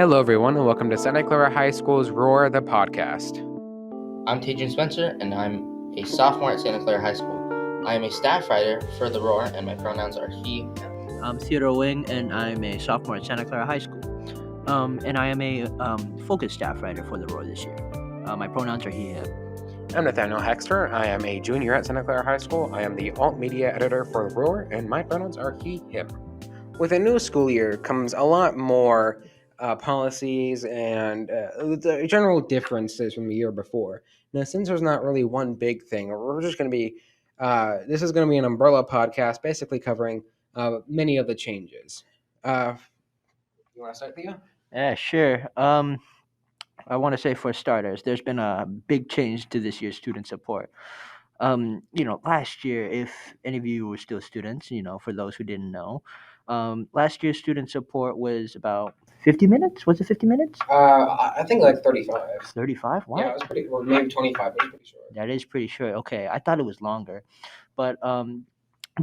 Hello, everyone, and welcome to Santa Clara High School's Roar the podcast. I'm Taejun Spencer, and I'm a sophomore at Santa Clara High School. I am a staff writer for The Roar, and my pronouns are he. I'm Theodore Nguyen, and I'm a sophomore at Santa Clara High School. And I am a focus staff writer for The Roar this year. My pronouns are he, him. I'm Nathaniel Hekster. I am a junior at Santa Clara High School. I am the alt media editor for The Roar, and my pronouns are he, him. With a new school year comes a lot more policies and the general differences from the year before. Now, since there's not really one big thing, we're just going to be, this is going to be an umbrella podcast basically covering many of the changes. You want to start, Theo? Yeah, sure. I want to say for starters, there's been a big change to this year's student support. Last year, if any of you were still students, for those who didn't know, last year's student support was about 50 minutes. Was it 50 minutes? I think like 35. 35? Wow. Yeah, it was pretty, or maybe 25, but it was pretty short. That is pretty short. Okay, I thought it was longer, but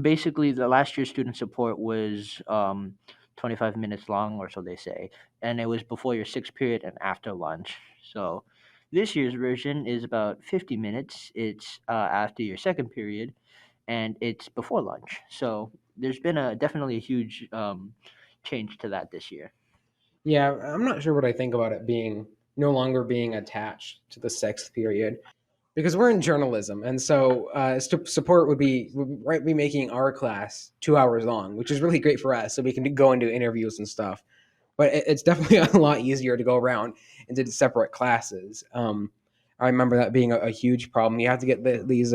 basically the last year's student support was 25 minutes long, or so they say, and it was before your sixth period and after lunch. So this year's version is about 50 minutes. It's after your second period, and it's before lunch. So there's been definitely a huge change to that this year. Yeah, I'm not sure what I think about it being no longer being attached to the sixth period, because we're in journalism, and so support would be making our class 2 hours long, which is really great for us, so we can go and do interviews and stuff. But it's definitely a lot easier to go around into separate classes. I remember that being a huge problem. You have to get these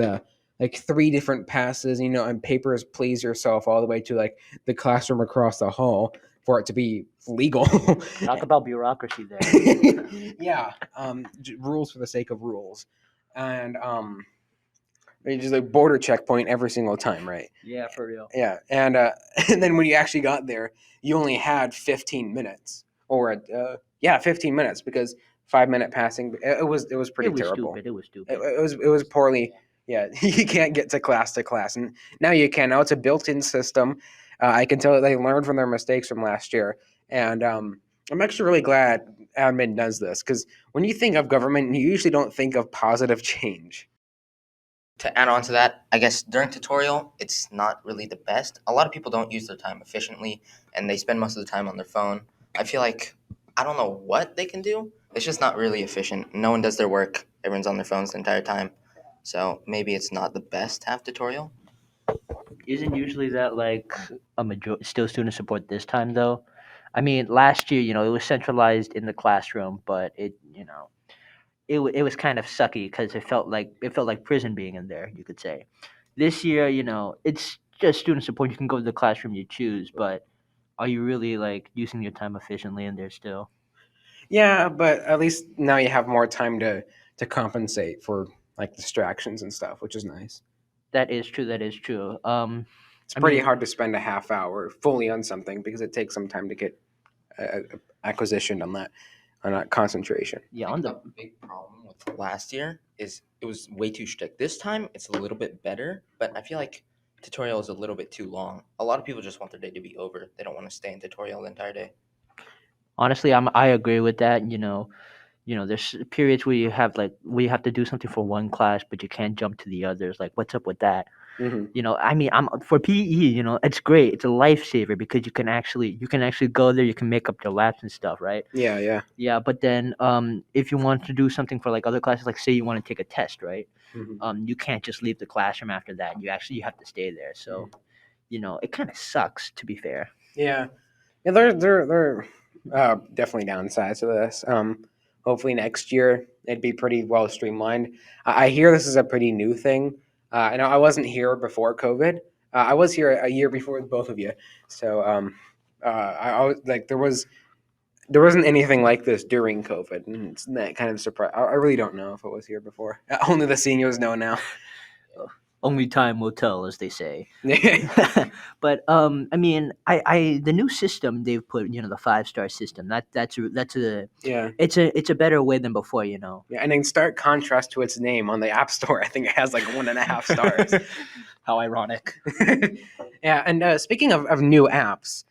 like 3 different passes, and papers please yourself all the way to like the classroom across the hall for it to be legal. Talk about bureaucracy there. Yeah, rules for the sake of rules, and just like border checkpoint every single time, right? Yeah, for real. Yeah, and and then when you actually got there, you only had 15 minutes, or 15 minutes, because 5-minute passing. It was pretty terrible. It was stupid. It was poorly. Yeah, you can't get to class, and now you can. Now it's a built-in system. I can tell that they learned from their mistakes from last year, and I'm actually really glad admin does this, because when you think of government, you usually don't think of positive change. To add on to that, I guess during tutorial, it's not really the best. A lot of people don't use their time efficiently, and they spend most of the time on their phone. I feel like, I don't know what they can do. It's just not really efficient. No one does their work. Everyone's on their phones the entire time. So maybe it's not the best to have tutorial. Isn't usually that like still student support this time though? I mean, last year, it was centralized in the classroom, but it was kind of sucky because it felt like prison being in there, you could say. This year, it's just student support. You can go to the classroom you choose, but are you really like using your time efficiently in there still? Yeah, but at least now you have more time to compensate for like distractions and stuff, which is nice. That is true. It's pretty hard to spend a half hour fully on something, because it takes some time to get acquisition on that concentration. Yeah, The big problem with last year is it was way too strict. This time it's a little bit better, but I feel like tutorial is a little bit too long. A lot of people just want their day to be over. They don't want to stay in tutorial the entire day. honestly, I agree with that. There's periods where you have to do something for one class, but you can't jump to the others. Like, what's up with that? Mm-hmm. I mean, I'm for PE. It's great. It's a lifesaver because you can actually go there. You can make up your laps and stuff, right? Yeah. Yeah, but then if you want to do something for like other classes, like say you want to take a test, right? Mm-hmm. You can't just leave the classroom after that. You have to stay there. So, it kind of sucks, to be fair. Yeah. There definitely downsides to this. Hopefully next year it'd be pretty well streamlined. I hear this is a pretty new thing. I know I wasn't here before COVID. I was here a year before both of you. So I was like, there wasn't anything like this during COVID, and it's that kind of surprise. I really don't know if it was here before. Only the seniors know now. Only time will tell, as they say. But I mean, the new system they've put, the 5-star system. That's a Yeah. it's a better way than before. Yeah, and in stark contrast to its name on the App Store, I think it has like 1.5 stars. How ironic. Yeah, and speaking of new apps,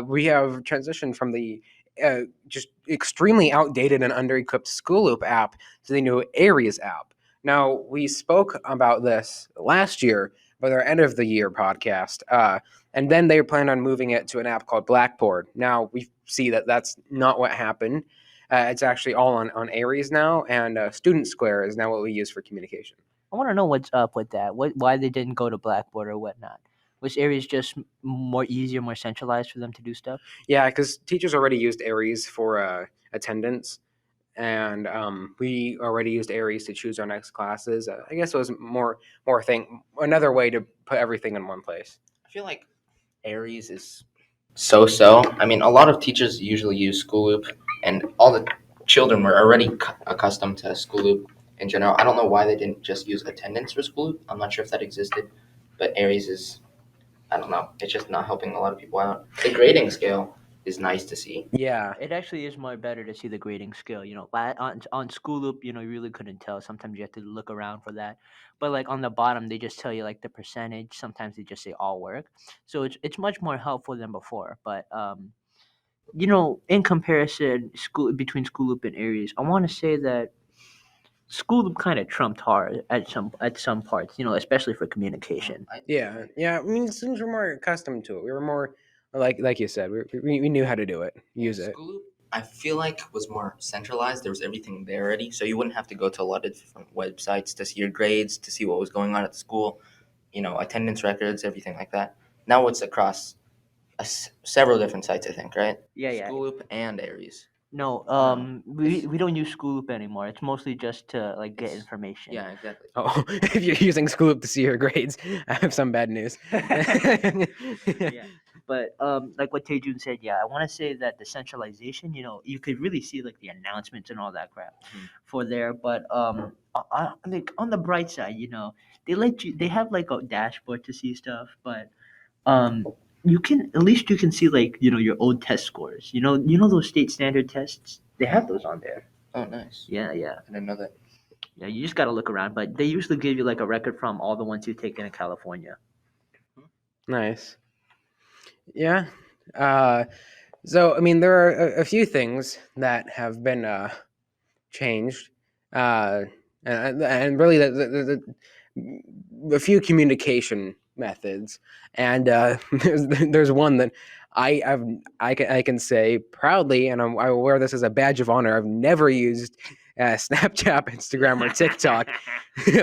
we have transitioned from the just extremely outdated and under-equipped School Loop app to the new Aries app. Now, we spoke about this last year with our end of the year podcast, and then they planned on moving it to an app called Blackboard. Now, we see that that's not what happened. It's actually all on Aries now, and Student Square is now what we use for communication. I want to know what's up with that. Why they didn't go to Blackboard or whatnot? Was Aries just more easier, more centralized for them to do stuff? Yeah, because teachers already used Aries for attendance, and we already used Aries to choose our next classes. I guess it was another way to put everything in one place. I feel like Aries is so. I mean, a lot of teachers usually use School Loop, and all the children were already accustomed to School Loop in general. I don't know why they didn't just use attendance for School Loop. I'm not sure if that existed, but Aries is, I don't know, it's just not helping a lot of people out. The grading scale is nice to see. Yeah, It actually is more better to see the grading scale. On School Loop, you really couldn't tell. Sometimes you have to look around for that. But like on the bottom, they just tell you like the percentage. Sometimes they just say all work. So it's much more helpful than before. But in comparison, between School Loop and Aries, I want to say that School Loop kind of trumped hard at some parts. Especially for communication. yeah. I mean, students were more accustomed to it. We were more like you said, we knew how to do it, use it. School Loop, I feel like, was more centralized. There was everything there already, so you wouldn't have to go to a lot of different websites to see your grades, to see what was going on at the school, attendance records, everything like that. Now it's across several different sites, I think, right? Yeah. School Loop and Aries. No, we don't use School Loop anymore. It's mostly just to like get information. Yeah, exactly. Oh, if you're using School Loop to see your grades, I have some bad news. Yeah. But like what Taejun said, yeah, I want to say that the centralization, you could really see like the announcements and all that crap for there. But like on the bright side, they have like a dashboard to see stuff, but um at least you can see like your old test scores. Those state standard tests. They have those on there. Oh, nice. Yeah. I didn't know that. Yeah, you just got to look around, but they usually give you like a record from all the ones you've taken in California. Nice. Yeah. So, I mean, there are a few things that have been changed, and really a few communication methods, and there's one that I can say proudly, and I will wear this as a badge of honor. I've never used Snapchat, Instagram, or TikTok.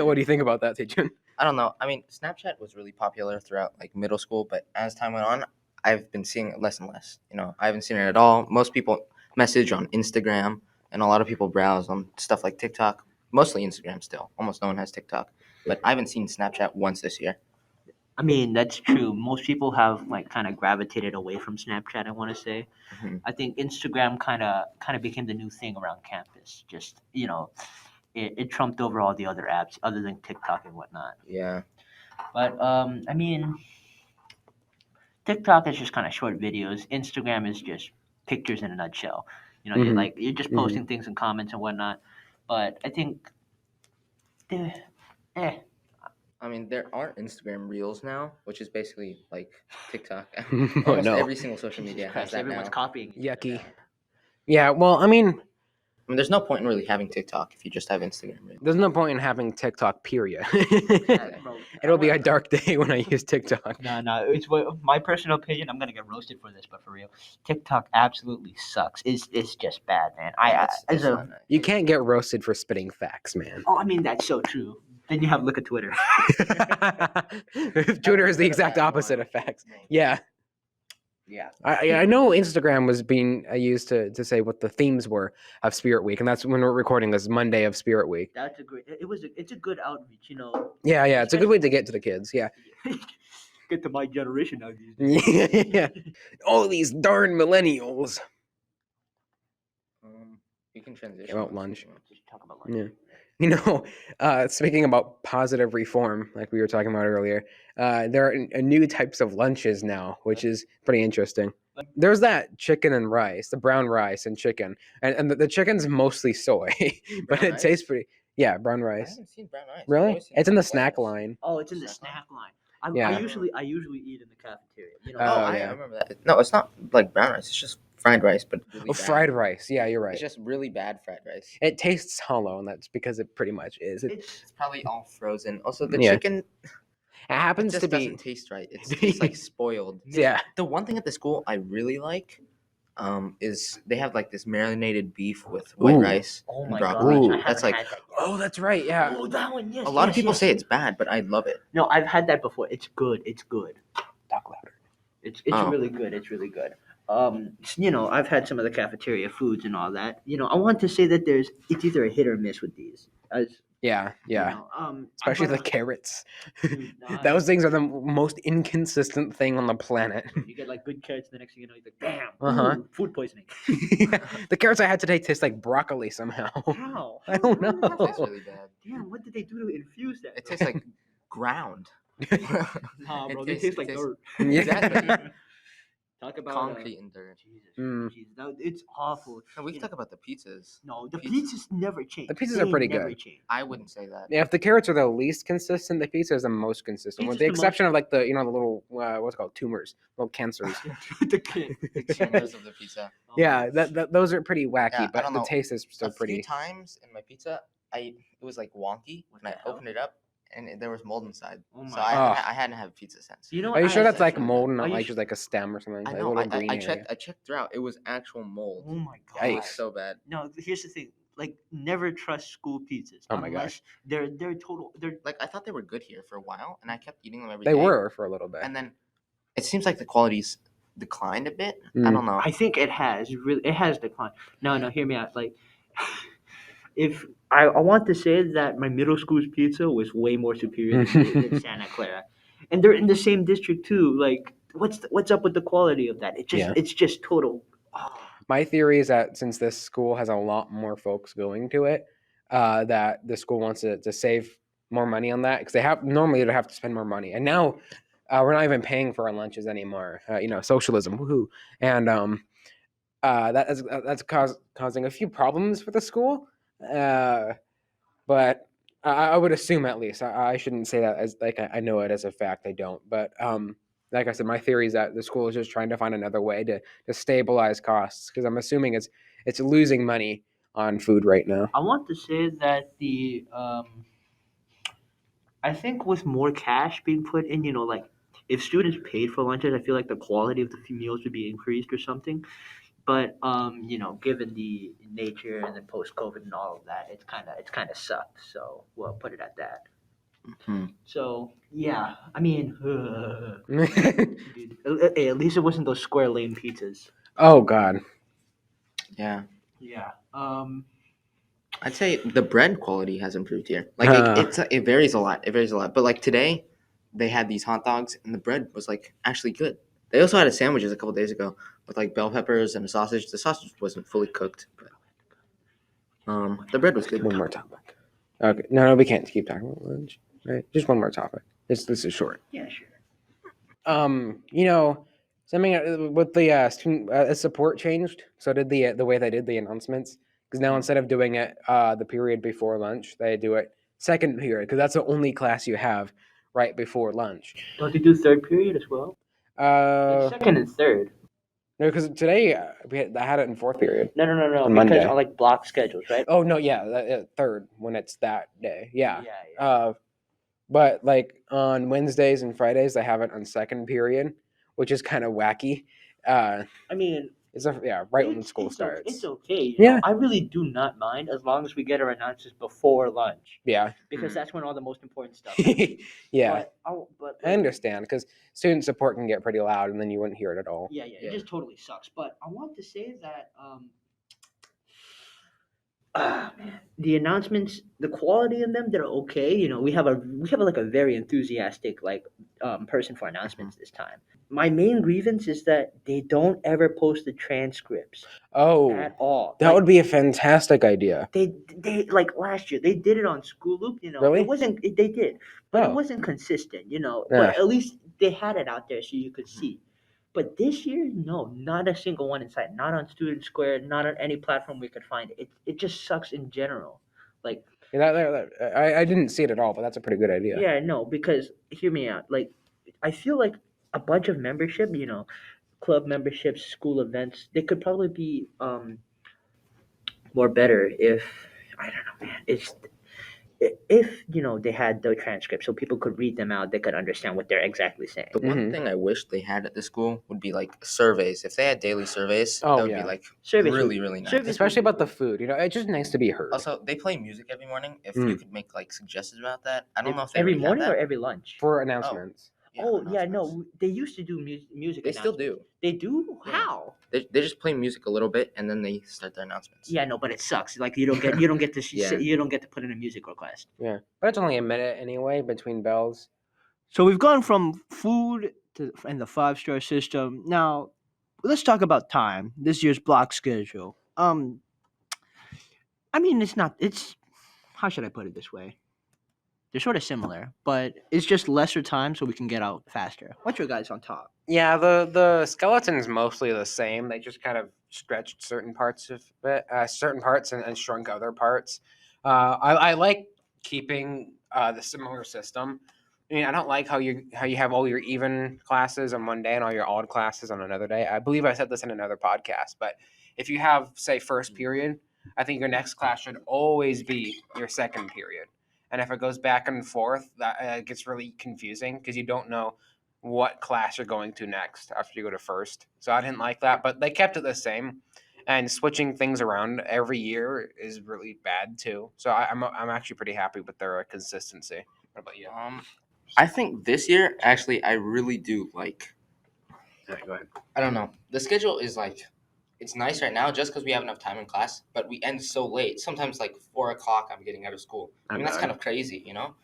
What do you think about that, Taejun? I don't know. I mean, Snapchat was really popular throughout like middle school, but as time went on, I've been seeing it less and less. I haven't seen it at all. Most people message on Instagram, and a lot of people browse on stuff like TikTok. Mostly Instagram still. Almost no one has TikTok. But I haven't seen Snapchat once this year. I mean, that's true. Most people have like kind of gravitated away from Snapchat, I want to say. Mhm. I think Instagram kind of became the new thing around campus. Just, it trumped over all the other apps other than TikTok and whatnot. Yeah. But I mean, TikTok is just kind of short videos. Instagram is just pictures in a nutshell. Mhm. You're just posting things and comments and whatnot. But I think, eh, eh, I mean, there are Instagram Reels now, which is basically like TikTok. Oh, Almost no. every single social Jesus media has Christ, that everyone's now. copying each other Yucky. now. Yeah, well, I mean, There's no point in really having TikTok if you just have Instagram Reels. there's no point in having TikTok, period. Bro, It'll be a dark day when I use TikTok. No. It's my personal opinion. I'm gonna get roasted for this, but for real, TikTok absolutely sucks. It's just bad, man. It's not nice. You can't get roasted for spitting facts, man. I mean that's so true. Then you have a look at Twitter. Twitter is the exact opposite of facts. Yeah. Yeah. I know Instagram was being used to say what the themes were of Spirit Week, and that's when we're recording this Monday of Spirit Week. That's a great. It's a good outreach. Yeah, it's a good way to get to the kids. Yeah. Get to my generation now these days. Yeah. All these darn millennials. You can transition. About lunch. Just talk about lunch. Yeah. Speaking about positive reform, like we were talking about earlier, there are new types of lunches now, which is pretty interesting. There's that chicken and rice, the brown rice and chicken, and the chicken's mostly soy, but Brown it rice? tastes pretty. Yeah, brown I rice. haven't seen brown rice. I've Really? always seen It's in the white snack rice. line. Oh, it's in the Snack snack line. Yeah. I usually eat in the cafeteria. Oh, Oh, I yeah. remember that. No, it's not like brown rice. It's just fried rice, but really Oh, bad. fried rice. Yeah, you're right. It's just really bad fried rice. It tastes hollow, and that's because it pretty much is. It It's probably all frozen. Also, the Yeah. chicken happens just to doesn't be. taste right. It tastes like spoiled. Yeah. The one thing at the school I really like is they have like this marinated beef with white Ooh. rice Oh and my broccoli. gosh, I Ooh. haven't That's like had that yet. Oh, that's right. Yeah. Oh, that one, yes. a lot of yes, people yes. say it's bad, but I love it. No, I've had that before. It's good. It's good. Talk louder. It's Oh. really good. It's really good. I've had some of the cafeteria foods and all that. I want to say that it's either a hit or miss with these. As Yeah. Yeah. Especially the carrots. Dude, Those things are the most inconsistent thing on the planet. you get like good carrots, the next thing you know, you're like, damn, Uh-huh. ooh, food poisoning. The carrots I had today taste like broccoli somehow. How? I don't It know. tastes really bad. Damn, what did they do to infuse that? It tastes like ground. Nah, bro, It they tastes- taste it like tastes- dirt. Exactly. Talk about Concrete and dirt. Jesus, Mm. Jesus, no, it's awful. No, we You can talk about the pizzas. No, the Pizza- pizzas never change. The pizzas are They pretty never good. change. I wouldn't say that. Yeah, if the carrots are the least consistent, the pizza is the most consistent, with Pizza's the the most- exception of like the the little what's it called tumors, little cancers. the kid. The tumors of the pizza. Yeah, those are pretty wacky, Yeah, I but don't the know. taste is still A few pretty. times in my pizza, it was like wonky What when I the hell? opened it up, and there was mold inside. Oh my So God. Oh. I hadn't had pizza since. You know, Are you sure that's like actually- mold, Are not you like sh- just like a stem or something? I Like a know. little green I area? checked throughout. It was actual mold. Oh my god. It was Yikes. so bad. No, here's the thing. Like, never trust school pizzas Oh my unless they're total. They're Like I thought they were good here for a while, and I kept eating them every They day. were for a little bit. And then it seems like the quality's declined a bit. I Mm. don't know. I think it has really. It has declined. No, hear me out. Like, if I want to say that my middle school's pizza was way more superior than Santa Clara, and they're in the same district too. Like, what's up with the quality of that? Yeah. It's just total. Oh. My theory is that since this school has a lot more folks going to it, that the school wants to save more money on that because normally they'd have to spend more money, and now we're not even paying for our lunches anymore. Socialism, woohoo! And that's causing a few problems for the school. But I would assume at least I shouldn't say that as like I know it as a fact. I don't, but like I said, my theory is that the school is just trying to find another way to stabilize costs because I'm assuming it's losing money on food right now. I want to say that I think with more cash being put in, like if students paid for lunches, I feel like the quality of the meals would be increased or something. But given the nature and the post COVID and all of that, it's kind of sucked. So we'll put it at that. Hmm. So yeah, I mean, dude, hey, at least it wasn't those square lane pizzas. Oh God. Yeah. Yeah. I'd say the bread quality has improved here. Like Huh. it varies a lot. It varies a lot. But like today, they had these hot dogs, and the bread was like actually good. They also had a sandwiches a couple days ago with like bell peppers and a sausage. The sausage wasn't fully cooked, but the bread was good. One more topic. Okay. No, we can't keep talking about lunch. Right. Just one more topic. This is short. Yeah, sure. Something with the student support changed. So did the way they did the announcements. Because now instead of doing it the period before lunch, they do it second period. Because that's the only class you have right before lunch. Don't they do third period as well? Like second and third. No, because today I had it in fourth period. No. On Because Monday. on like block schedules, right? Oh no, yeah, third when it's that day. Yeah. Yeah. But like on Wednesdays and Fridays, they have it on second period, which is kind of wacky. I mean, It's right when school starts. It's okay. Yeah. I really do not mind as long as we get our announcements before lunch Yeah. because that's when all the most important stuff happens. Yeah. But I understand because student support can get pretty loud, and then you wouldn't hear it at all. Yeah, it just totally sucks. But I want to say that man, the announcements, the quality in them, they're okay. We have like a very enthusiastic person for announcements this time. My main grievance is that they don't ever post the transcripts Oh, at all. that would be a fantastic idea. They like last year they did it on School Loop. Really? It wasn't. They did, but it Oh. wasn't consistent. Yeah. But at least they had it out there so you could see. But this year, no, not a single one in sight. Not on Student Square. Not on any platform we could find it. It just sucks in general. Like I didn't see it at all, but that's a pretty good idea. no, because hear me out. Like I feel like a bunch of membership, club memberships, school events, they could probably be more better if I don't know, man. If they had the transcripts so people could read them out, they could understand what they're exactly saying. The one thing I wish they had at the school would be like surveys. If they had daily surveys, Oh, that would be yeah. like Surveys really, would- really nice. surveys- Especially about the food. It's just nice to be heard. Also, they play music every morning. If you could make like suggestions about that, I don't know if they every already morning have or that. every lunch. For announcements. No, they used to do music. They still announcements. do. They do? Yeah. How? They just play music a little bit and then they start their announcements. Yeah, no, but it sucks. Like you don't get to Yeah. you don't get to put in a music request. Yeah. But it's only a minute anyway between bells. So we've gone from food to and the 5-star system. Now, let's talk about time. This year's block schedule. I mean, it's how should I put it this way? They're sort of similar, but it's just lesser time so we can get out faster. What's your guys on top? Yeah, the skeleton's mostly the same. They just kind of stretched certain parts of it, certain parts, and shrunk other parts. I like keeping the similar system. I mean, I don't like how you have all your even classes on one day and all your odd classes on another day. I believe I said this in another podcast, but if you have, say, first period, I think your next class should always be your second period. And if it goes back and forth, that gets really confusing because you don't know what class you're going to next after you go to first. So I didn't like that, but they kept it the same. And switching things around every year is really bad too. So I'm actually pretty happy with their consistency. What about you? I think this year, actually, I really do like. All right, go ahead. I don't know. The schedule is like, it's nice right now just because we have enough time in class, but we end so late. Sometimes like 4 o'clock, I'm getting out of school. I mean, that's kind of crazy, you know.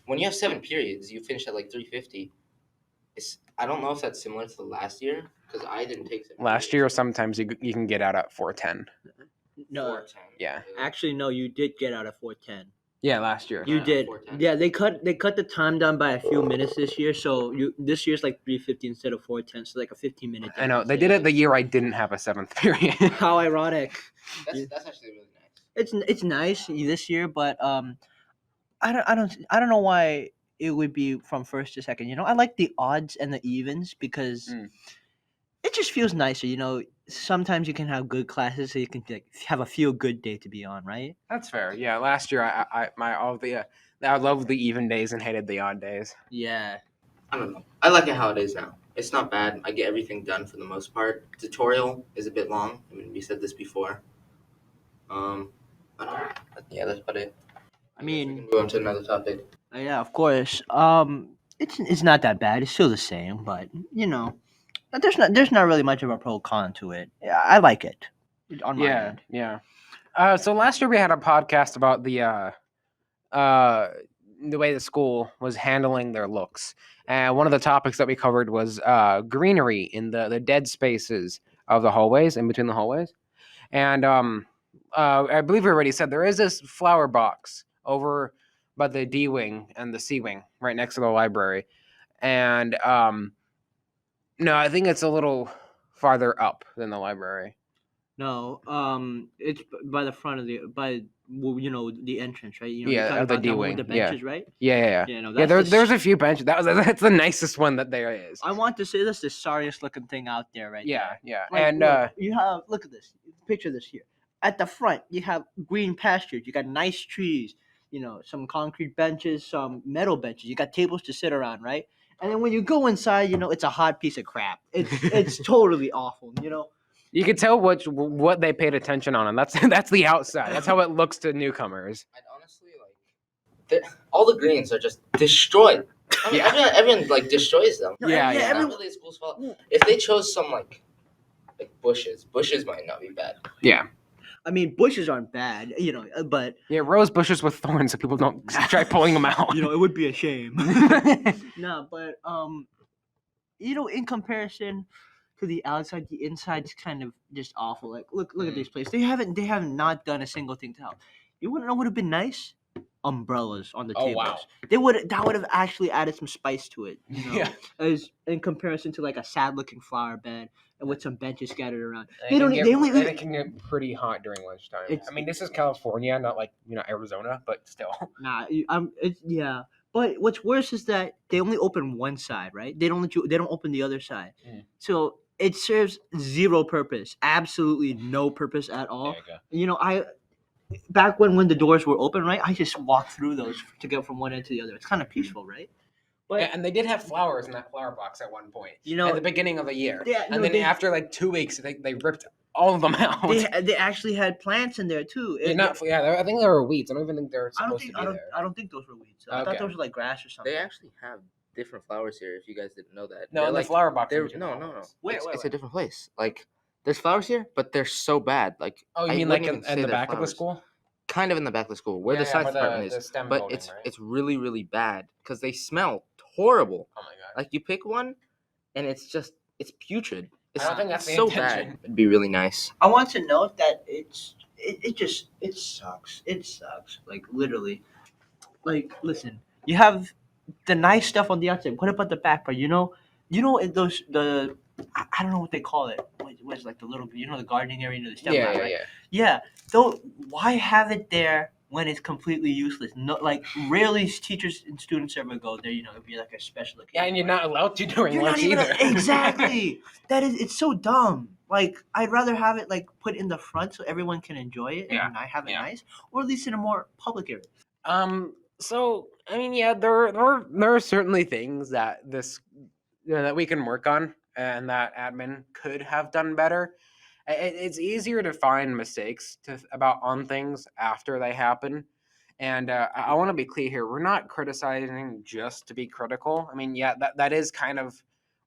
When you have 7 periods, you finish at like 3:50. I don't know if that's similar to the last year because I didn't take 7 Last year, sometimes you can get out at 4:10. No, 4:10. Yeah. actually, no. You did get out at 4:10. Yeah, last year. You did. 4:10. Yeah, they cut the time down by a few minutes this year. So this year's like 3:50 instead of 4:10. So like a 15-minute. I know they did it the year I didn't have a 7th period. How ironic. That's actually really nice. It's nice this year, but I don't know why it would be from first to second. I like the odds and the evens because it just feels nicer. Sometimes you can have good classes, so you can have a feel good day to be on, right? That's fair. Yeah, last year I loved the even days and hated the odd days. Yeah. I don't know. I like it how it is now. It's not bad. I get everything done for the most part. Tutorial is a bit long. I mean, we said this before. I don't know. Yeah, that's about it. I mean, we can move on to another topic. Yeah, of course. It's not that bad. It's still the same, but there's not really much of a pro con to it. Yeah, I like it. On my end. Yeah. So last year we had a podcast about the way the school was handling their looks, and one of the topics that we covered was greenery in the dead spaces of the hallways, in between the hallways, and I believe we already said there is this flower box over by the D wing and the C wing right next to the library, and no, I think it's a little farther up than the library. No, it's by the front of the entrance, right? Yeah, you're talking of the about that one with D-wing, the yeah. benches, right? Yeah. Yeah, no, Yeah, that's there's a few benches. That's the nicest one that there is. I want to say that's the sorriest looking thing out there, right? Yeah. Like, And look at this. Picture this here. At the front, you have green pastures. You got nice trees. Some concrete benches, some metal benches. You got tables to sit around, right? And then when you go inside, it's a hot piece of crap. It's totally awful. you can tell what they paid attention on, and that's the outside. That's how it looks to newcomers. I'd honestly all the greens are just destroyed. I mean, everyone like destroys them. Yeah. It's not really the school's fault. If they chose some like bushes might not be bad. Yeah. I mean, bushes aren't bad, but Yeah, rose bushes with thorns, so people don't try pulling them out. it would be a shame. No, but in comparison to the outside, the inside's kind of just awful. Like, look at this place. They have not done a single thing to help. You want to know what would have been nice? Umbrellas on the tables. Wow. That would have actually added some spice to it. Yeah. As in comparison to like a sad looking flower bed and with some benches scattered around. It can get pretty hot during lunchtime. It's- I mean, this is California, not like Arizona, but still. Nah, yeah. But what's worse is that they only open one side, right? They don't open the other side. Mm. So it serves zero purpose, absolutely no purpose at all. There you go. You know, I back when the doors were open, right? I just walked through those to get from one end to the other. It's kind of peaceful, right? But And they did have flowers in that flower box at one point. you know, At the beginning of the year. Yeah, and then after like 2 weeks, they ripped all of them out. they actually had plants in there too. I think they were weeds. I don't even think they were I don't supposed think to be there. I don't think those were weeds. I thought Okay. those were like grass or something. They actually have different flowers here. If you guys didn't know that. No, They're in like, the flower box. they're we took no, all no, no. those. It's a different place. Like there's flowers here, but they're so bad. Like Oh, you I mean wouldn't like even in say the they're back of the flowers. school? Kind of in the back of the school where the Yeah, science where department the is. STEM But building, it's right? it's really really bad because they smell horrible. Oh my god. Like you pick one, and it's putrid. It's I don't think that's the so intention. bad. It'd be really nice. I want to note that it sucks. It sucks. Like literally. Like listen, you have the nice stuff on the outside. What about the back part? Those I don't know what they call it. What's like the little the gardening area, the STEM lab, right? Yeah. So why have it there when it's completely useless? No, like rarely teachers and students ever go there. It'd be like a special occasion. Yeah, and you're not allowed to during You're lunch not even either. exactly. It's so dumb. Like I'd rather have it like put in the front so everyone can enjoy it and I have it nice, or at least in a more public area. So I mean, yeah, there are certainly things that that we can work on and that admin could have done better. It's easier to find mistakes on things after they happen. And I want to be clear here. We're not criticizing just to be critical. I mean, yeah, that is kind of,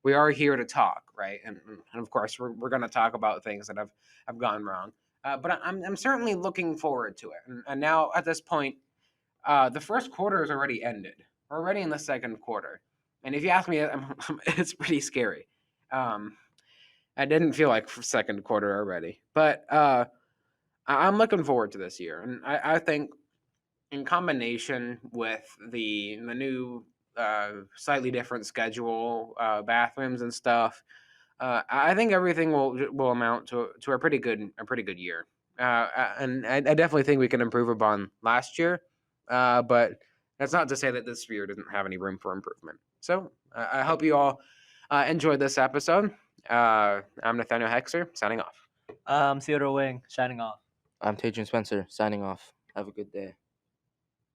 we are here to talk, right? And of course, we're going to talk about things that have gone wrong. But I'm certainly looking forward to it. And now at this point, the first quarter has already ended. We're already in the second quarter. And if you ask me, it's pretty scary. I didn't feel like second quarter already. But I'm looking forward to this year. And I think in combination with the new slightly different schedule, bathrooms and stuff, I think everything will amount to a pretty good year. And I definitely think we can improve upon last year, but that's not to say that this year doesn't have any room for improvement. So I hope you all enjoyed this episode. I'm Nathaniel Hekster, signing off. Theodore Wing signing off. I'm Taejun Spencer signing off. Have a good day.